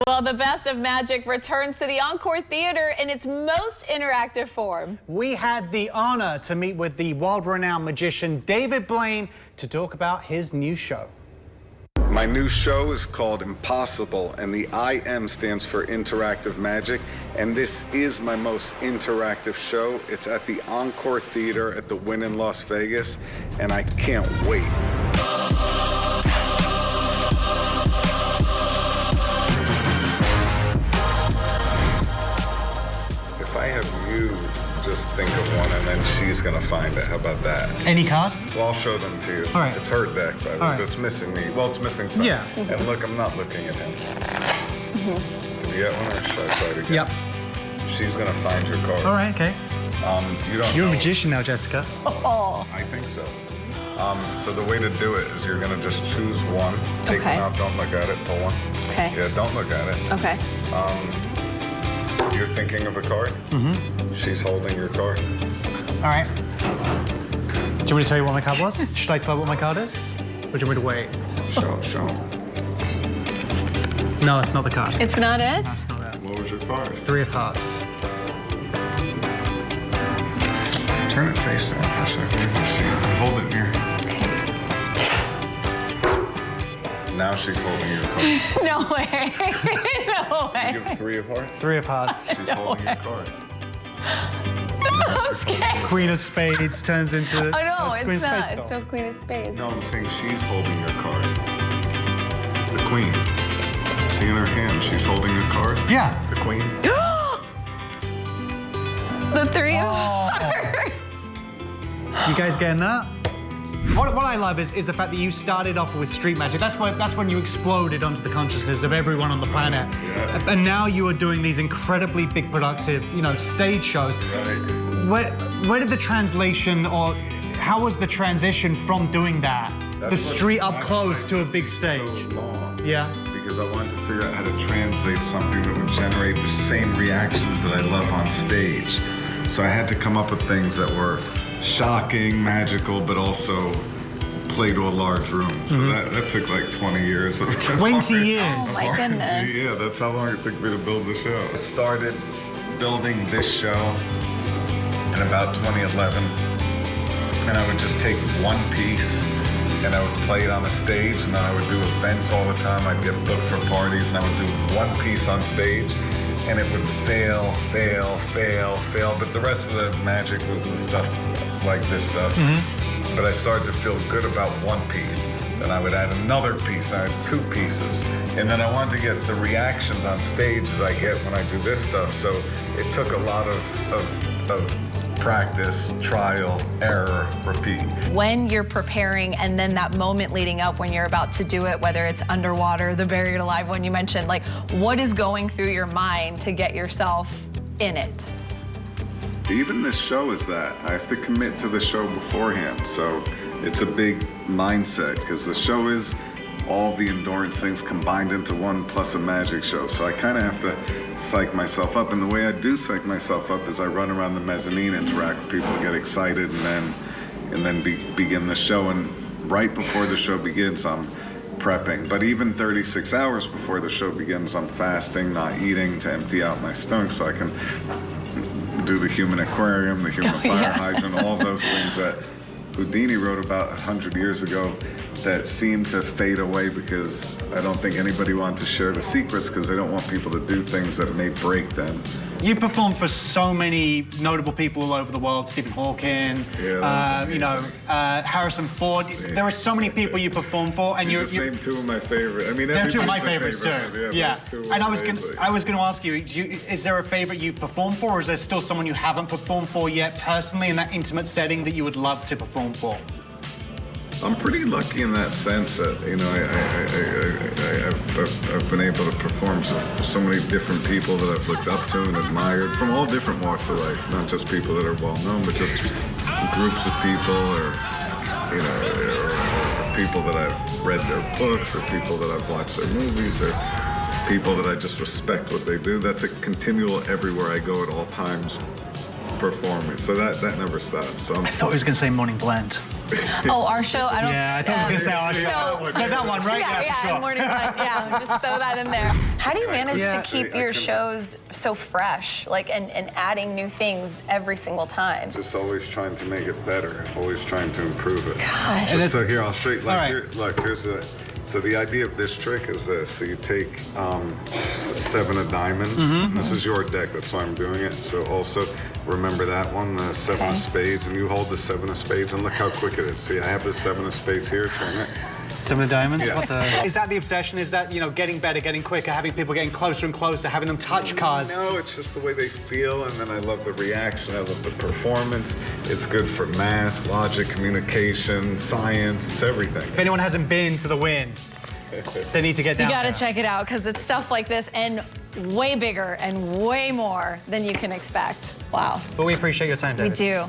Well, the best of magic returns to the Encore Theater in its most interactive form. We had the honor to meet with the world-renowned magician David Blaine to talk about his new show. My new show is called Impossible, and the IM stands for Interactive Magic, and this is my most interactive show. It's at the Encore Theater at the Wynn in Las Vegas, and I can't wait. If I have you just think of one and then she's gonna find it, how about that? Any card? Well, I'll show them to you. All right. It's her deck, by the way, but it's missing me. Well, it's missing some. Yeah. And look, I'm not looking at him. Did you get one or should I try it again? Yep. She's gonna find your card. All right, okay. You're a magician now, Jessica. Oh. I think so. So the way to do it is you're gonna just choose one. Take one out, don't look at it, pull one. Okay. Yeah, don't look at it. Okay. You're thinking of a card? Mm-hmm. She's holding your card. All right. Do you want me to tell you what my card was? Should I tell you what my card is? Or do you want me to wait? Show. No, that's not the card. It's not it? That's not it. What was your card? 3 of hearts. Turn it face down for a second. You can see it. Hold it near. Now she's holding your card. No way. No way. You give 3 of hearts? 3 of hearts. She's holding your card. I'm scared. Queen of spades turns into Oh no, Queen it's of not. spades It's still Queen of Spades. No, I'm saying she's holding your card. The queen. See in her hand, she's holding your card? Yeah. The queen. The 3 of hearts. You guys getting that? What I love is the fact that you started off with street magic. That's when you exploded onto the consciousness of everyone on the planet. Yeah. And now you are doing these incredibly big productive, stage shows. Right. Where did the translation, or how was the transition from doing that? The street up close to a big stage. So long. Yeah. Because I wanted to figure out how to translate something that would generate the same reactions that I love on stage. So I had to come up with things that were shocking, magical, but also play to a large room. So that took like 20 years. 20 years? Oh my goodness. Yeah, that's how long it took me to build the show. I started building this show in about 2011, and I would just take one piece and I would play it on a stage, and then I would do events all the time. I'd get booked for parties, and I would do one piece on stage, and it would fail, but the rest of the magic was the stuff like this stuff. But I started to feel good about one piece. Then I would add another piece, I had 2 pieces. And then I wanted to get the reactions on stage that I get when I do this stuff. So it took a lot of practice, trial, error, repeat. When you're preparing and then that moment leading up when you're about to do it, whether it's underwater, the buried alive one you mentioned, like what is going through your mind to get yourself in it? Even this show is that. I have to commit to the show beforehand. So it's a big mindset because the show is all the endurance things combined into one plus a magic show. So I kind of have to psych myself up. And the way I do psych myself up is I run around the mezzanine, interact with people, get excited, and then begin the show. And right before the show begins, I'm prepping. But even 36 hours before the show begins, I'm fasting, not eating to empty out my stomach so I can do the human aquarium, the human fire hydrant, all those things that Houdini wrote about 100 years ago that seemed to fade away because I don't think anybody wanted to share the secrets because they don't want people to do things that may break them. You performed for so many notable people all over the world, Stephen Hawking, Harrison Ford. Yeah. There are so many people you perform for, and you just named 2 of my favorite. I mean, they're 2 of my favorites too. Yeah. And I was going to ask you, is there a favorite you've performed for, or is there still someone you haven't performed for yet personally in that intimate setting that you would love to perform for? I'm pretty lucky in that sense that, I've been able to perform so many different people that I've looked up to and admired from all different walks of life, not just people that are well known, but just groups of people or people that I've read their books or people that I've watched their movies or people that I just respect what they do. That's a continual everywhere I go at all times performers. So that never stops. So I thought he was going to say Morning Blend. Oh, our show? I don't. Yeah, I thought he was going to say our show. So, that one, right? Yeah, for sure. Morning Blend. Yeah, just throw that in there. How do you manage Yeah. to keep your shows so fresh, like, and adding new things every single time? just always trying to make it better, always trying to improve it. Gosh. And So here, I'll show you. Like, All right. here, look, here's the. So the idea of this trick is this. So you take the 7 of diamonds. This is your deck, that's why I'm doing it. So also remember that one, the 7 of spades, and you hold the 7 of spades, and look how quick it is. See, I have the 7 of spades here, turn it. 7 of diamonds? Yeah. What the? Is that the obsession? Is that, you know, getting better, getting quicker, having people getting closer and closer, having them touch cards? No, it's just the way they feel, and then I love the reaction, I love the performance. It's good for math, logic, communication, science, it's everything. If anyone hasn't been to the Win, they need to get down You gotta there. check it out, because it's stuff like this and way bigger and way more than you can expect. Wow. But we appreciate your time, We David. do.